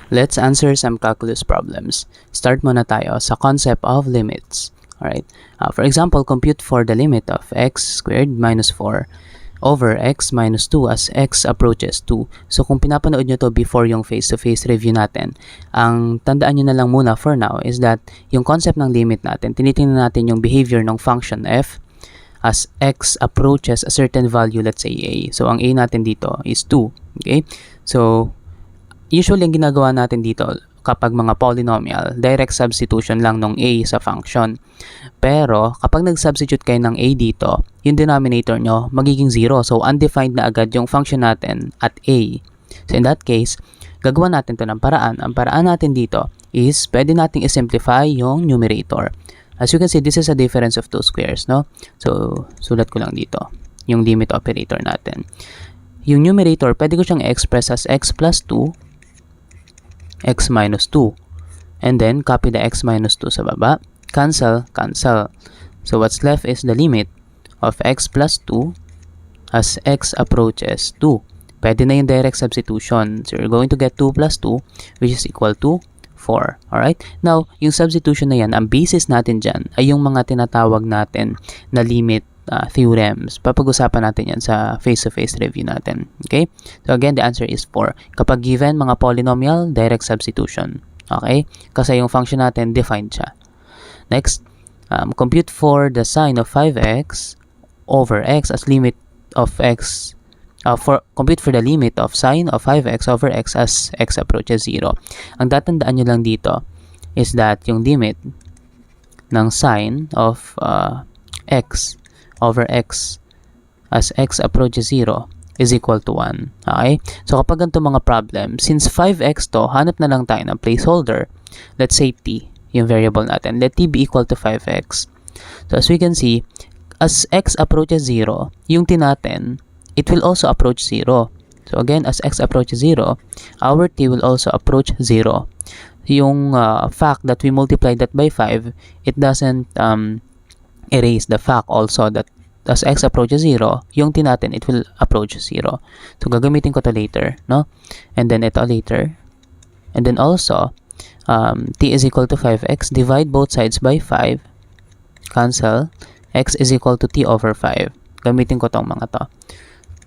Let's answer some calculus problems. Start muna tayo sa concept of limits. Alright. For example, compute for the limit of x squared minus 4 over x minus 2 as x approaches 2. So kung pinapanood nyo to before yung face-to-face review natin, ang tandaan nyo na lang muna for now is that yung concept ng limit natin, tinitingnan natin yung behavior ng function f as x approaches a certain value, let's say a. So ang a natin dito is 2. Okay? So usually, ang ginagawa natin dito kapag mga polynomial, direct substitution lang ng a sa function. Pero, kapag nag-substitute kayo ng a dito, yung denominator nyo magiging 0. So, undefined na agad yung function natin at a. So, in that case, gagawa natin to ng paraan. Ang paraan natin dito is, pwede nating i-simplify yung numerator. As you can see, this is a difference of two squares, no? So, sulat ko lang dito, yung limit operator natin. Yung numerator, pwede ko siyang express as x plus 2, x minus 2. And then, copy the x minus 2 sa baba. Cancel, cancel. So, what's left is the limit of x plus 2 as x approaches 2. Pwede na yung direct substitution. So, you're going to get 2 plus 2, which is equal to 4. Alright? Now, yung substitution na yan, ang basis natin dyan ay yung mga tinatawag natin na limit theorems. Papag-usapan natin yan sa face-to-face review natin. Okay? So again, the answer is 4. Kapag given mga polynomial, direct substitution. Okay? Kasi yung function natin, defined siya. Next, compute for the sine of 5x over x as limit of x. Compute for the limit of sine of 5x over x as x approaches 0. Ang tatandaan nyo lang dito is that yung limit ng sine of x over x as x approaches 0 is equal to 1. Okay? So kapag ganito mga problem, since 5x to, hanap na lang tayo ng placeholder. Let's say t, yung variable natin. Let t be equal to 5x. So as we can see, as x approaches 0, yung t natin, it will also approach 0. So again, as x approaches 0, our t will also approach 0. Yung fact that we multiply that by 5, it doesn't erase the fact also that as x approaches 0, yung t natin, it will approach 0. So, gagamitin ko to later, no? And then ito later. And then also, t is equal to 5x. Divide both sides by 5. Cancel. X is equal to t over 5. Gamitin ko tong mga to.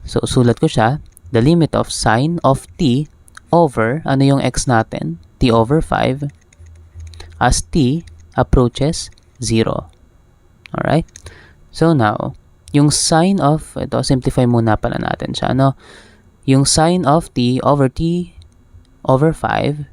So, sulat ko siya. The limit of sine of t over, ano yung x natin? T over 5 as t approaches 0. Alright? So now, yung sine of, ito, simplify muna pala natin siya, no? Yung sine of t over 5,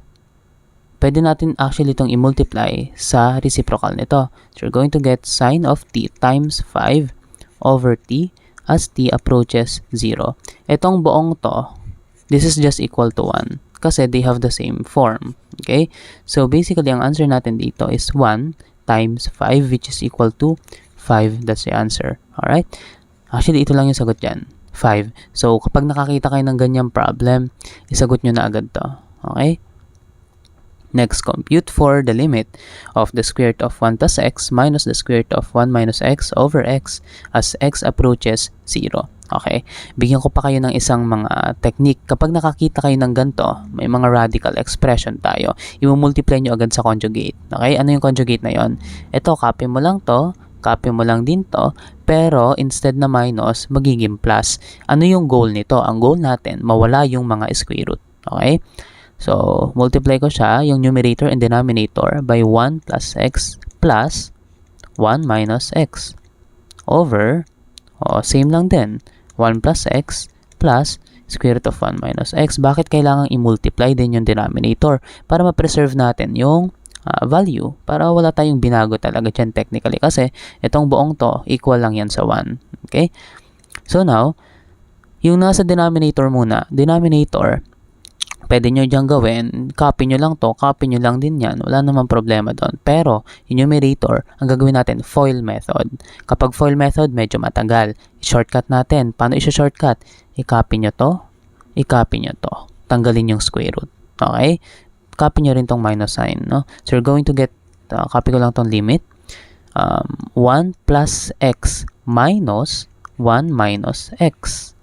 pwede natin actually itong i-multiply sa reciprocal nito. So, you're going to get sine of t times 5 over t as t approaches 0. Itong buong to, this is just equal to 1 kasi they have the same form. Okay? So, basically, ang answer natin dito is 1 times 5, which is equal to 5. That's the answer. Alright? Actually, ito lang yung sagot dyan. 5. So, kapag nakakita kayo ng ganyang problem, isagot nyo na agad to. Okay? Next, compute for the limit of the square root of 1 plus x minus the square root of 1 minus x over x as x approaches 0. Okay? Bigyan ko pa kayo ng isang mga technique. Kapag nakakita kayo ng ganito, may mga radical expression tayo. I-multiply nyo agad sa conjugate. Okay? Ano yung conjugate na yon? Ito, copy mo lang to, copy mo lang din to, pero instead na minus, magiging plus. Ano yung goal nito? Ang goal natin, mawala yung mga square root. Okay? So, multiply ko siya, yung numerator and denominator, by 1 plus x plus 1 minus x over, same lang din, 1 plus x plus square root of 1 minus x. Bakit kailangan i-multiply din yung denominator? Para ma-preserve natin yung value. Para wala tayong binago talaga dyan technically. Kasi itong buong to, equal lang yan sa 1. Okay? So now, yung nasa denominator muna, denominator, pwede nyo dyan gawin, copy nyo lang to, copy nyo lang din yan, wala namang problema doon. Pero, yung numerator, ang gagawin natin, FOIL method. Kapag FOIL method, medyo matagal. I-shortcut natin. Paano i-shortcut? I-copy nyo to, i-copy nyo to. Tanggalin yung square root. Okay? Copy nyo rin tong minus sign, no? So, you're going to get, copy ko lang tong limit, 1 plus x minus 1 minus x.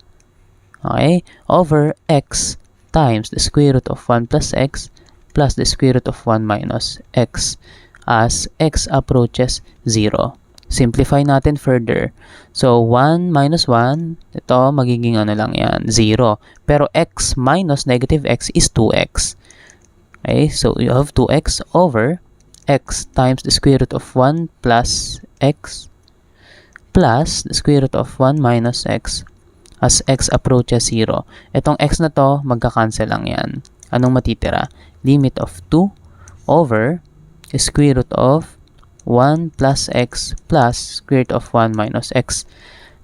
Okay? Over x times the square root of 1 plus x plus the square root of 1 minus x as x approaches 0. Simplify natin further. So, 1 minus 1, ito magiging ano lang yan, 0. Pero x minus negative x is 2x. Okay, so you have 2x over x times the square root of 1 plus x plus the square root of 1 minus x as x approaches 0. Itong x na to, magka-cancel lang yan. Anong matitira? Limit of 2 over square root of 1 plus x plus square root of 1 minus x.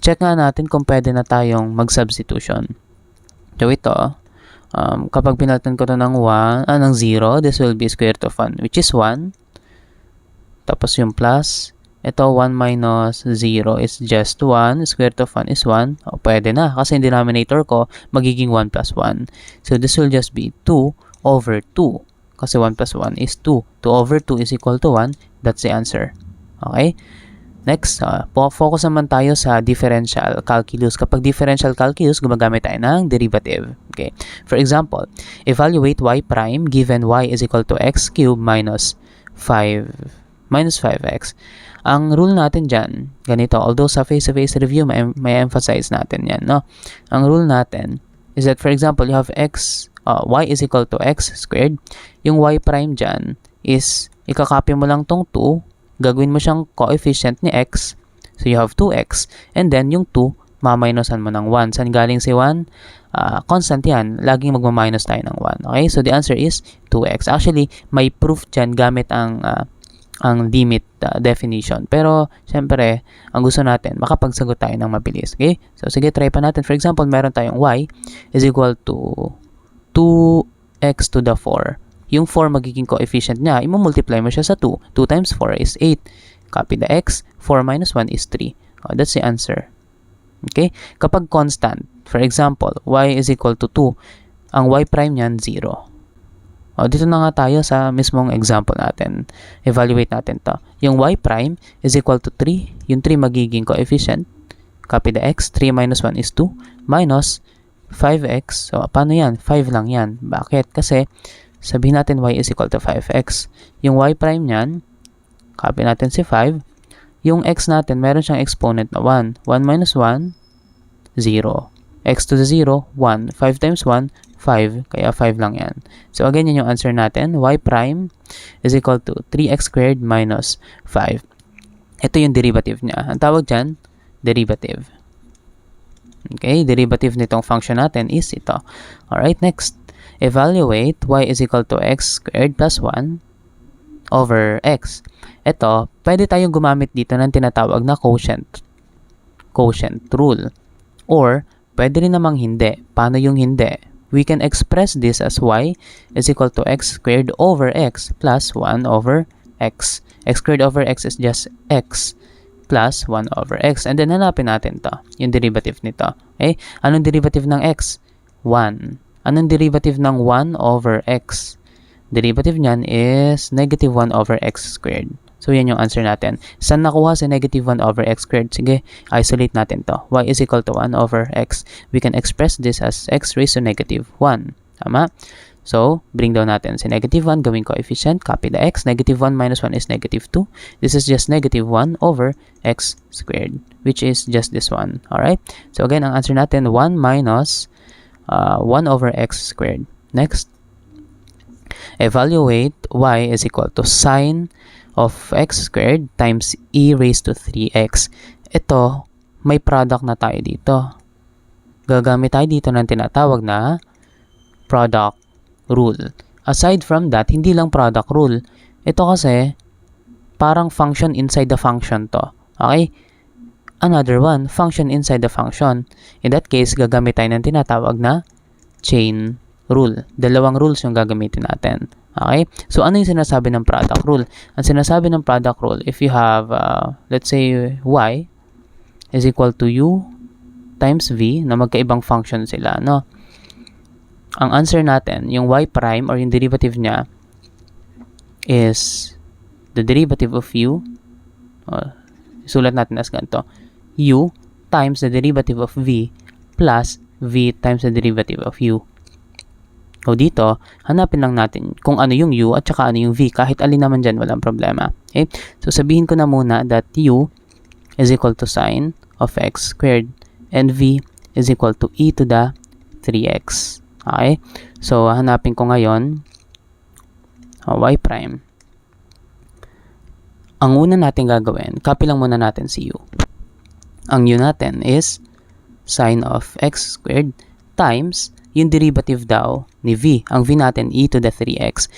Check nga natin kung pwede na tayong mag-substitution. So ito, kapag pinalitan ko to ng 0, this will be square root of 1, which is 1. Tapos yung plus, ito 1 minus 0 is just 1. Square root of 1 is 1. O, pwede na, kasi yung denominator ko, magiging 1 plus 1. So this will just be 2 over 2. Kasi 1 plus 1 is 2. 2 over 2 is equal to 1. That's the answer. Okay? Next, focus naman tayo sa differential calculus. Kapag differential calculus, gumagamit tayo ng derivative. Okay? For example, evaluate y prime given y is equal to x cubed minus 5x. Ang rule natin dyan, ganito. Although sa face-to-face review, may emphasize natin yan. No? Ang rule natin is that, for example, you have y is equal to x squared. Yung y prime dyan is ikakopy mo lang tong 2, gagawin mo siyang coefficient ni x, so you have 2x, and then yung 2, maminusan mo ng 1. Saan galing si 1? Constant yan, laging magmaminus tayo ng 1. Okay, so the answer is 2x. Actually, may proof dyan gamit ang limit definition. Pero, syempre, ang gusto natin, makapagsagot tayo ng mabilis. Okay, so sige, try pa natin. For example, meron tayong y is equal to 2x to the 4. Yung 4 magiging coefficient niya, i-multiply mo siya sa 2. 2 times 4 is 8. Copy the x. 4 minus 1 is 3. Oh, that's the answer. Okay? Kapag constant, for example, y is equal to 2, ang y prime niyan, 0. Oh, dito na nga tayo sa mismong example natin. Evaluate natin to. Yung y prime is equal to 3. Yung 3 magiging coefficient. Copy the x. 3 minus 1 is 2. Minus 5x. So, paano yan? 5 lang yan. Bakit? Kasi, sabihin natin y is equal to 5x. Yung y prime niyan, copy natin si 5. Yung x natin, meron siyang exponent na 1. 1 minus 1, 0. X to the 0, 1. 5 times 1, 5. Kaya 5 lang yan. So again, yun yung answer natin. Y prime is equal to 3x squared minus 5. Ito yung derivative niya. Ang tawag dyan, derivative. Okay, derivative nitong function natin is ito. Alright, next. Evaluate y is equal to x squared plus 1 over x. Ito, pwede tayong gumamit dito ng tinatawag na quotient rule. Or, pwede rin namang hindi. Paano yung hindi? We can express this as y is equal to x squared over x plus 1 over x. X squared over x is just x plus 1 over x. And then, hanapin natin to, yung derivative nito. Okay? Anong derivative ng x? 1. Anong derivative ng 1 over x? Derivative niyan is negative 1 over x squared. So, yan yung answer natin. Saan nakuha si negative 1 over x squared? Sige, isolate natin to. Y is equal to 1 over x. We can express this as x raised to negative 1. Tama? So, bring down natin si negative 1, gawing coefficient. Copy the x. Negative 1 minus 1 is negative 2. This is just negative 1 over x squared, which is just this one. Alright? So, again, ang answer natin, 1 minus 1 over x squared. Next, evaluate y is equal to sine of x squared times e raised to 3x. Ito, may product na tayo dito. Gagamit tayo dito ng tinatawag na product rule. Aside from that, hindi lang product rule. Ito kasi, parang function inside the function to. Okay? Another one, function inside the function. In that case, gagamit tayo ng tinatawag na chain rule. Dalawang rules yung gagamitin natin. Okay? So, ano yung sinasabi ng product rule? Ang sinasabi ng product rule, if you have, let's say, y is equal to u times v, na magkaibang function sila, no? Ang answer natin, yung y prime or yung derivative niya is the derivative of u. Sulat natin as ganito. U times the derivative of v plus v times the derivative of u. O dito, hanapin lang natin kung ano yung u at saka ano yung v. Kahit alin naman dyan, walang problema. Okay? So, sabihin ko na muna that u is equal to sine of x squared and v is equal to e to the 3x. Okay? So, hanapin ko ngayon y prime. Ang una natin gagawin, copy lang muna natin si u. Ang u natin is sine of x squared times yung derivative daw ni v. Ang v natin, e to the 3x.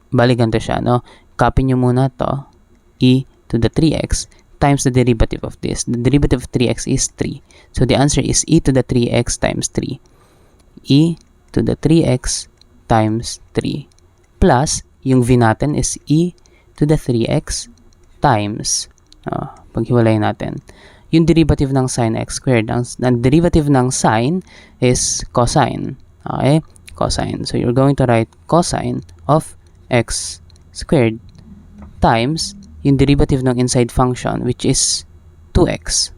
Bali, ganito siya, no? Copy nyo muna to, e to the 3x times the derivative of this. The derivative of 3x is 3. So, the answer is e to the 3x times 3. E to the 3x times 3. Plus, yung v natin is e to the 3x times, paghiwalay natin, yung derivative ng sine x squared. Ang derivative ng sine is cosine. Okay? Cosine. So, you're going to write cosine of x squared times yung derivative ng inside function, which is 2x.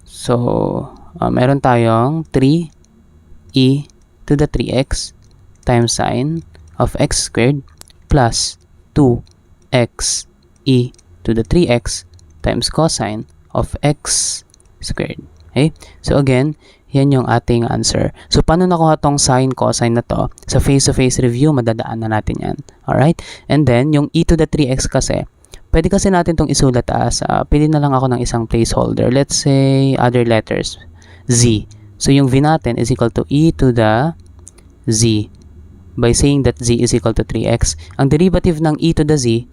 So, meron tayong 3e to the 3x times sine of x squared plus 2x e to the 3x times cosine of x squared. Okay? So again, yan yung ating answer. So paano nakuha tong sine, cosine na to? Sa face-to-face review, madadaan na natin yan. Alright? And then, yung e to the 3x kasi, pwede kasi natin tong isulat as, pili na lang ako ng isang placeholder. Let's say, other letters, z. So yung v natin is equal to e to the z by saying that z is equal to 3x. Ang derivative ng e to the z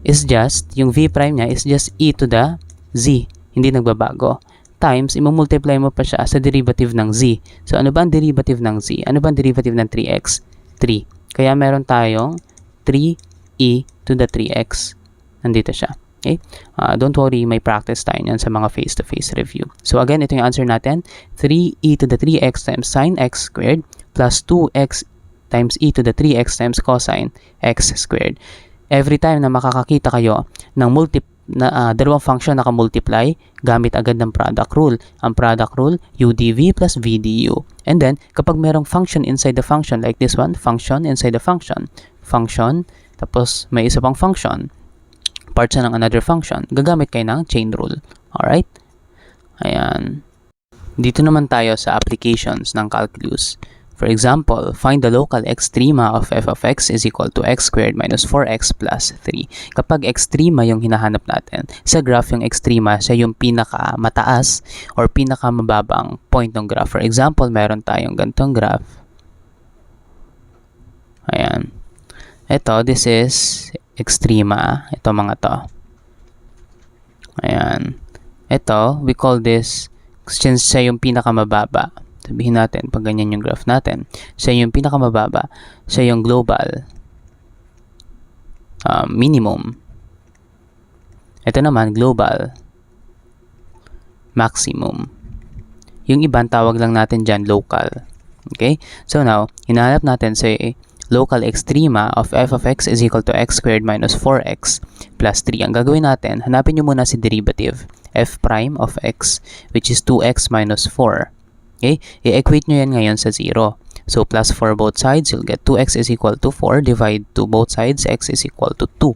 is just, yung v prime niya is just e to the z. Hindi nagbabago. Times, imumultiply mo pa siya sa derivative ng z. So, ano ba ang derivative ng z? Ano ba ang derivative ng 3x? 3. Kaya meron tayong 3e to the 3x. Nandito siya. Okay? Don't worry, may practice tayo yan sa mga face-to-face review. So, again, ito yung answer natin. 3e to the 3x times sine x squared plus 2x times e to the 3x times cosine x squared. Every time na makakakita kayo ng dalawang function na naka-multiply, gamit agad ng product rule. Ang product rule, udv plus vdu. And then, kapag merong function inside the function, like this one, function inside the function, tapos may isa pang function, part siya ng another function, gagamit kayo ng chain rule. Alright? Ayan. Dito naman tayo sa applications ng calculus. For example, find the local extrema of f of x is equal to x squared minus 4x plus 3. Kapag extrema yung hinahanap natin, sa graph yung extrema, siya yung pinakamataas or pinakamababang point ng graph. For example, meron tayong ganitong graph. Ayan. Ito, this is extrema. Ito mga to. Ayan. Ito, we call this, since siya yung pinakamababa. Sabihin natin, pag ganyan yung graph natin, siya yung pinakamababa, siya yung global minimum. Ito naman, global maximum. Yung ibang tawag lang natin dyan, local. Okay? So now, hinahanap natin sa local extrema of f of x is equal to x squared minus 4x plus 3. Ang gagawin natin, hanapin nyo muna si derivative, f prime of x, which is 2x minus 4. Okay? I-equate nyo yan ngayon sa 0. So, plus 4 both sides, you'll get 2x is equal to 4. Divide to both sides, x is equal to 2.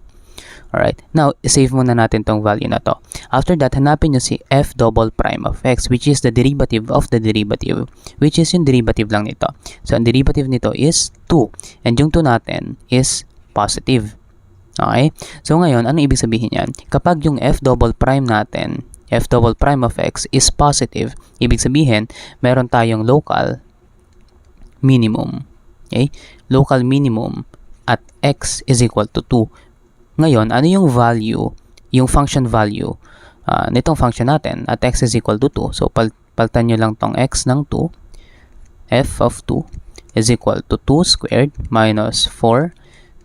Alright? Now, save muna natin tong value na to. After that, hanapin nyo si f double prime of x, which is the derivative of the derivative, which is yung derivative lang nito. So, ang derivative nito is 2. And yung 2 natin is positive. Okay? So, ngayon, ano ibig sabihin yan? Kapag yung f double prime natin, f double prime of x is positive, ibig sabihin, meron tayong local minimum. Okay? Local minimum at x is equal to 2. Ngayon, ano yung value, yung function value nitong function natin at x is equal to 2. So, paltan nyo lang tong x ng 2. F of 2 is equal to 2 squared minus 4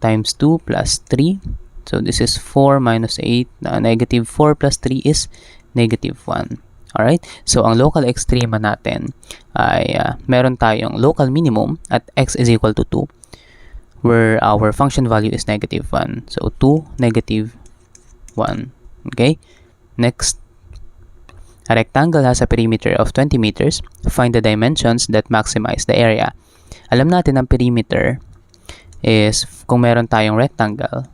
times 2 plus 3. So, this is 4 minus 8. Negative 4 plus 3 is negative 1. Alright? So, ang local extrema natin ay meron tayong local minimum at x is equal to 2 where our function value is negative 1. So, 2, negative 1. Okay? Next. A rectangle has a perimeter of 20 meters. Find the dimensions that maximize the area. Alam natin ang perimeter is kung meron tayong rectangle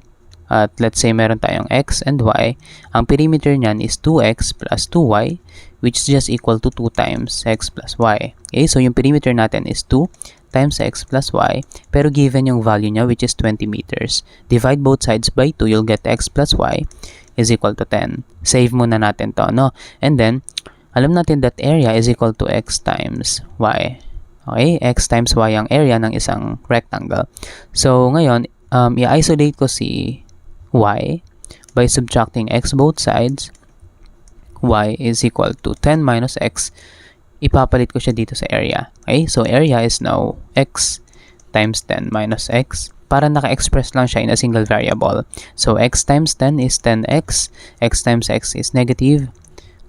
at let's say meron tayong x and y, ang perimeter niyan is 2x plus 2y which is just equal to 2 times x plus y. Okay, so yung perimeter natin is 2 times x plus y, pero given yung value niya which is 20 meters. Divide both sides by 2, you'll get x plus y is equal to 10. Save muna natin to, no? And then, alam natin that area is equal to x times y. Okay, x times y ang area ng isang rectangle. So, ngayon, i-isolate ko si y by subtracting x both sides. Y is equal to 10 minus x. Ipapalit ko siya dito sa area. Okay, so area is now x times 10 minus x. Para naka-express lang siya in a single variable. So, x times 10 is 10x. X times x is negative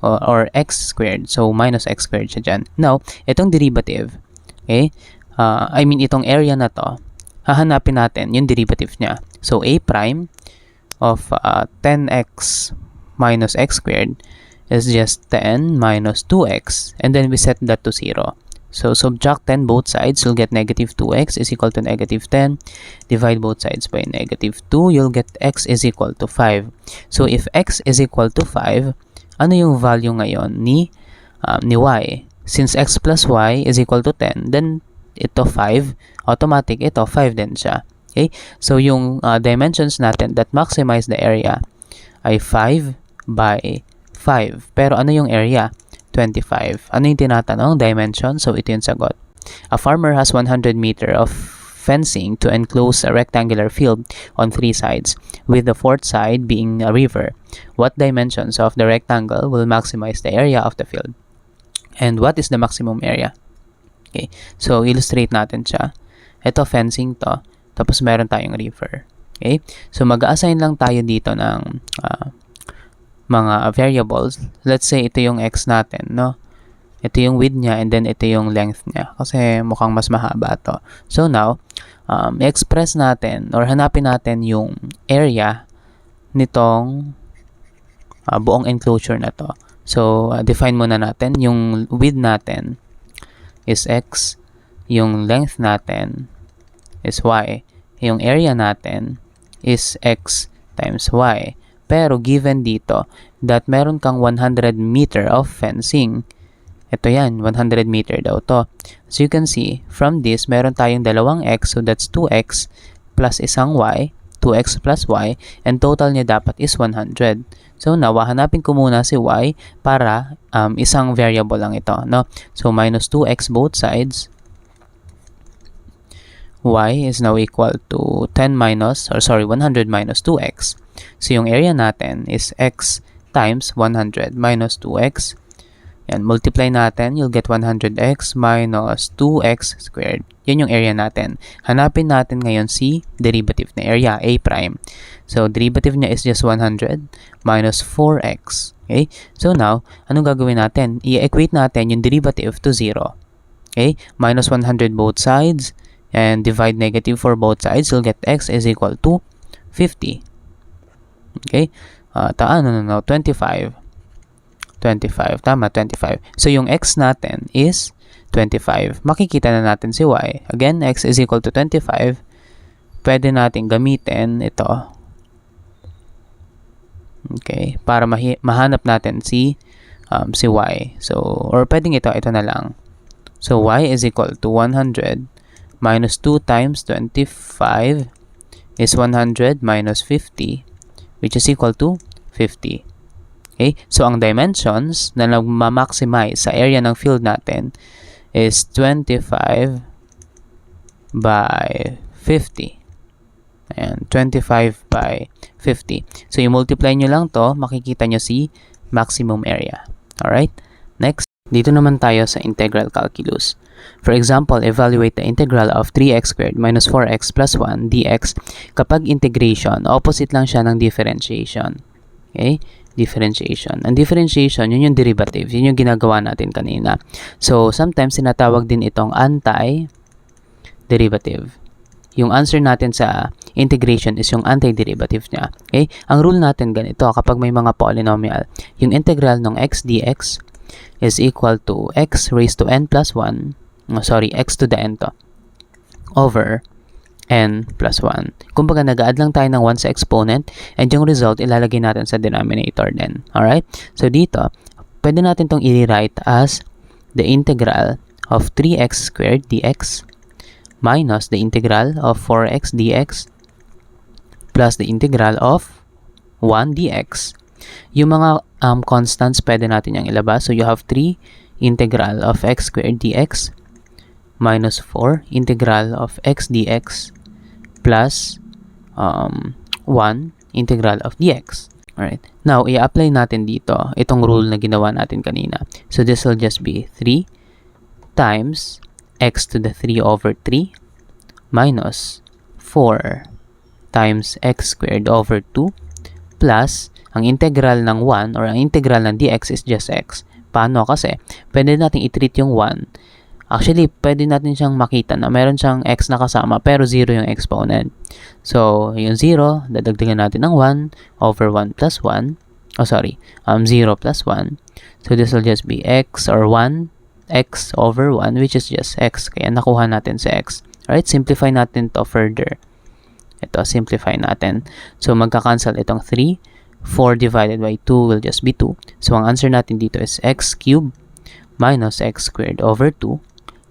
or x squared. So, minus x squared siya dyan. Now, itong derivative, okay, itong area na to, hahanapin natin yung derivative niya. So, a prime of 10x minus x squared is just 10 minus 2x. And then we set that to 0. So, subtract 10 both sides, you'll get negative 2x is equal to negative 10. Divide both sides by negative 2, you'll get x is equal to 5. So, if x is equal to 5, ano yung value ngayon ni y? Since x plus y is equal to 10, then ito 5, automatic ito 5 din siya. Okay? So, yung dimensions natin that maximize the area ay 5 by 5. Pero ano yung area? 25. Ano yung tinatanong? Dimension. So, ito yung sagot. A farmer has 100 meter of fencing to enclose a rectangular field on 3 sides, with the 4th side being a river. What dimensions of the rectangle will maximize the area of the field? And what is the maximum area? Okay. So, illustrate natin siya. Ito, fencing to. Tapos, meron tayong river. Okay. So, mag-assign lang tayo dito ng mga variables. Let's say ito yung x natin, no? Ito yung width niya and then ito yung length niya kasi mukhang mas mahaba to. So now, i-express natin or hanapin natin yung area nitong buong enclosure na to. So, define muna natin yung width natin is x, yung length natin is y, yung area natin is x times y. Pero given dito that meron kang 100 meter of fencing, ito yan, 100 meter daw to. So you can see, from this, meron tayong dalawang x, so that's 2x plus isang y, 2x plus y, and total niya dapat is 100. So now, hanapin ko muna si y para isang variable lang ito, no? So minus 2x both sides, y is now equal to 100 minus 2x. So, yung area natin is x times 100 minus 2x. Yan, multiply natin, you'll get 100x minus 2x squared. Yan yung area natin. Hanapin natin ngayon si derivative na area, a prime. So, derivative niya is just 100 minus 4x. Okay? So, now, anong gagawin natin? I-equate natin yung derivative to 0. Okay? Minus 100 both sides and divide negative for both sides. You'll get x is equal to 50. Okay? 25. 25. Tama, 25. So, yung x natin is 25. Makikita na natin si y. Again, x is equal to 25. Pwede natin gamitin ito. Okay? Para mahanap natin si y. So, or pwedeng ito na lang. So, y is equal to 100 minus 2 times 25 is 100 minus 50. Which is equal to 50. Okay? So, ang dimensions na nagma-maximize sa area ng field natin is 25 by 50. Ayan, 25 by 50. So, i-multiply nyo lang to, makikita nyo si maximum area. Alright? Next, dito naman tayo sa integral calculus. For example, evaluate the integral of 3x squared minus 4x plus 1 dx. Kapag integration, opposite lang siya ng differentiation. Okay? Differentiation. Ang differentiation, yun yung derivative. Yun yung ginagawa natin kanina. So, sometimes sinatawag din itong anti-derivative. Yung answer natin sa integration is yung anti-derivative niya. Okay? Ang rule natin ganito, kapag may mga polynomial, yung integral ng x dx is equal to x raised to n plus 1, x to the n to, over n plus 1. Kumbaga, nag-add lang tayo ng 1 sa exponent, and yung result, ilalagay natin sa denominator din. Alright? So, dito, pwede natin itong i-rewrite as the integral of 3x squared dx minus the integral of 4x dx plus the integral of 1 dx. Yung mga constants, pwede natin yung ilabas. So, you have 3 integral of x squared dx minus 4 integral of x dx plus 1 integral of dx. Alright. Now, i-apply natin dito itong rule na ginawa natin kanina. So, this will just be 3 times x to the 3 over 3 minus 4 times x squared over 2 plus ang integral ng 1 or ang integral ng dx is just x. Paano? Kasi pwede natin i-treat yung 1. Actually, pwede natin siyang makita na meron siyang x na kasama pero 0 yung exponent. So, yung 0, dadagdagan natin ng 1 over 1 plus 1. 0 plus 1. So, this will just be x or 1 x over 1 which is just x. Kaya nakuha natin sa x. Alright, simplify natin to further. Ito, simplify natin. So, magka-cancel itong 3. 4 divided by 2 will just be 2. So, ang answer natin dito is x cubed minus x squared over 2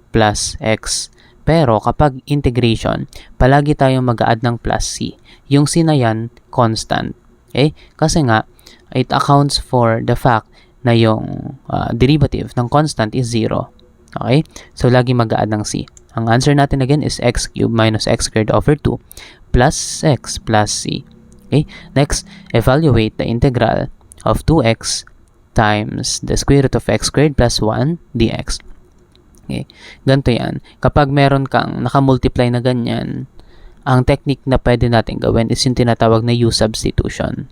plus x. Pero, kapag integration, palagi tayong mag-add ng plus c. Yung c na yan, constant. Okay? Kasi nga, it accounts for the fact na yung derivative ng constant is 0. Okay? So, lagi mag-add ng c. Ang answer natin again is x cubed minus x squared over 2 plus x plus c. Okay? Next, evaluate the integral of 2x times the square root of x squared plus 1 dx. Okay? Ganito yan. Kapag meron kang nakamultiply na ganyan, ang technique na pwede natin gawin is yung tinatawag na u substitution.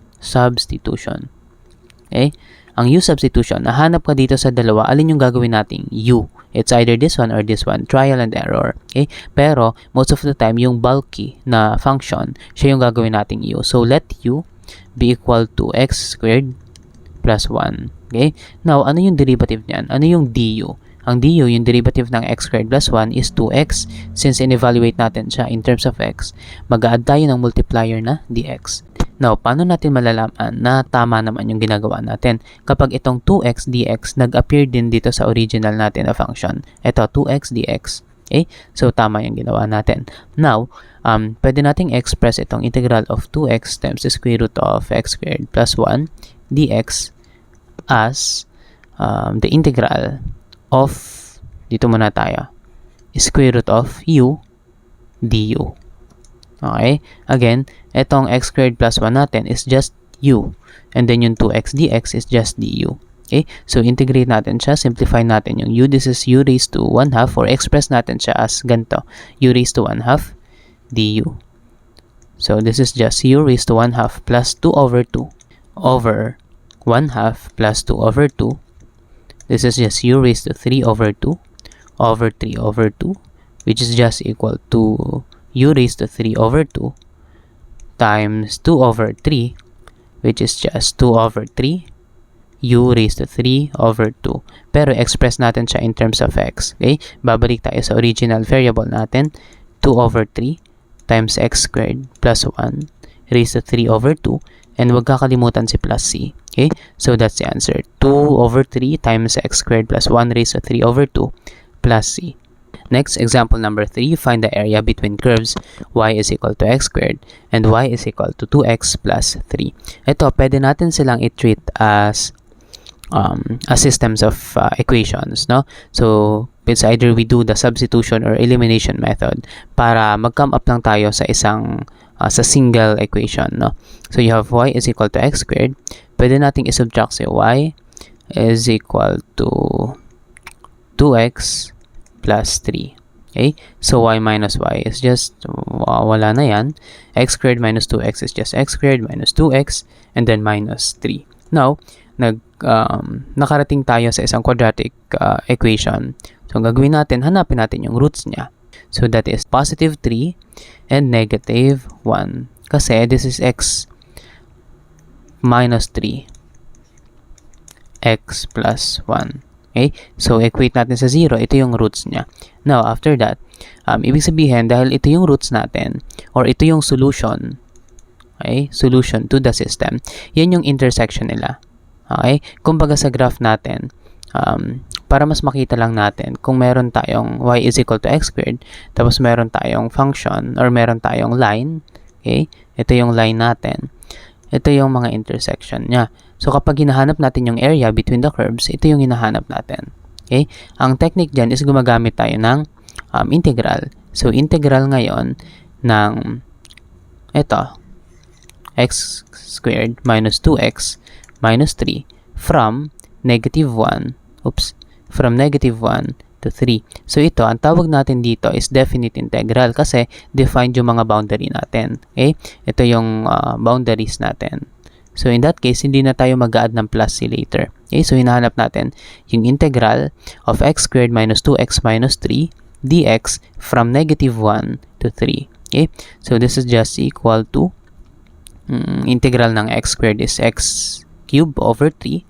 Okay? Ang u substitution, nahanap ka dito sa dalawa, alin yung gagawin nating u? It's either this one or this one. Trial and error. Okay? Pero, most of the time, yung bulky na function, siya yung gagawin nating u. So, let u be equal to x squared plus 1. Okay? Now, ano yung derivative niyan? Ano yung du? Ang du, yung derivative ng x squared plus 1 is 2x. Since in-evaluate natin siya in terms of x, mag-add tayo ng multiplier na dx. Now, paano natin malalaman na tama naman yung ginagawa natin? Kapag itong 2x dx nag-appear din dito sa original natin na function. Ito, 2x dx. Okay? So, tama yung ginawa natin. Now, pwede nating express itong integral of 2x times the square root of x squared plus 1 dx as the integral of, dito muna tayo, square root of u du. Okay? Again, itong x squared plus 1 natin is just u. And then yung 2x dx is just du. Okay? So, integrate natin siya. Simplify natin yung u. This is u raised to 1/2 or express natin siya as ganito. u raised to 1/2 du. So, this is just u raised to 1/2 plus 2 over 2 over 1/2 plus 2 over 2. This is just u raised to 3 over 2 over 3 over 2, which is just equal to u raised to 3 over 2 times 2 over 3, which is just 2 over 3 u raised to 3 over 2. Pero express natin siya in terms of x. Okay? Babalik tayo sa original variable natin. 2 over 3 times x squared plus 1 raised to 3 over 2. And huwag kakalimutan si plus c. Okay? So, that's the answer. 2 over 3 times x squared plus 1 raised to 3 over 2 plus c. Next, example number 3, find the area between curves y is equal to x squared and y is equal to 2x plus 3. Ito, pwede natin silang i-treat as systems of equations, no? So, it's either we do the substitution or elimination method para mag-come up lang tayo sa isang sa single equation, no? So, you have y is equal to x squared. Pwede nating isubtract si y is equal to 2x plus 3. Okay? So, y minus y is just, wala na yan. X squared minus 2x is just x squared minus 2x and then minus 3. Now, nakarating tayo sa isang quadratic equation. So, ang gagawin natin, hanapin natin yung roots niya. So, that is positive 3 and negative 1. Kasi, this is x minus 3 x plus 1. Okay? So, equate natin sa 0. Ito yung roots niya. Now, after that, ibig sabihin, dahil ito yung roots natin, or ito yung solution, okay? Solution to the system, yan yung intersection nila. Okay? Kumbaga sa graph natin, para mas makita lang natin, kung meron tayong y is equal to x squared, tapos meron tayong function, or meron tayong line, okay? Ito yung line natin. Ito yung mga intersection niya. So, kapag hinahanap natin yung area between the curves, ito yung hinahanap natin. Okay? Ang technique dyan is gumagamit tayo ng integral. So, integral ngayon ng ito, x squared minus 2x minus 3 from negative 1 to 3. So, ito, ang tawag natin dito is definite integral kasi defined yung mga boundary natin. Okay? Ito yung boundaries natin. So, in that case, hindi na tayo mag-add ng plus c later. Okay? So, hinahanap natin yung integral of x squared minus 2x minus 3 dx from negative 1 to 3. Okay? So, this is just equal to integral ng x squared is x cubed over 3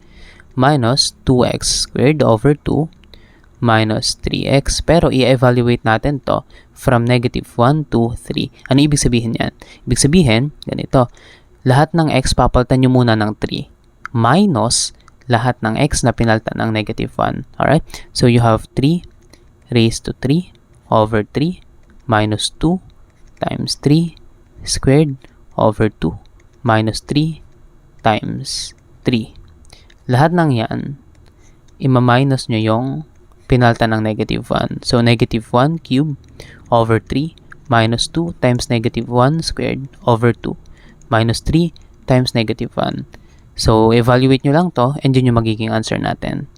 minus 2x squared over 2 minus 3x. Pero i-evaluate natin to from negative 1 to 3. Ano ibig sabihin yan? Ibig sabihin, ganito. Lahat ng x papalitan nyo muna ng 3 minus lahat ng x na pinalitan ng negative 1. Alright? So, you have 3 raised to 3 over 3 minus 2 times 3 squared over 2 minus 3 times 3. Lahat ng yan, ima-minus nyo yung pinalitan ng negative 1. So, negative 1 cubed over 3 minus 2 times negative 1 squared over 2 minus 3 times negative 1. So, evaluate nyo lang to and yun yung magiging answer natin.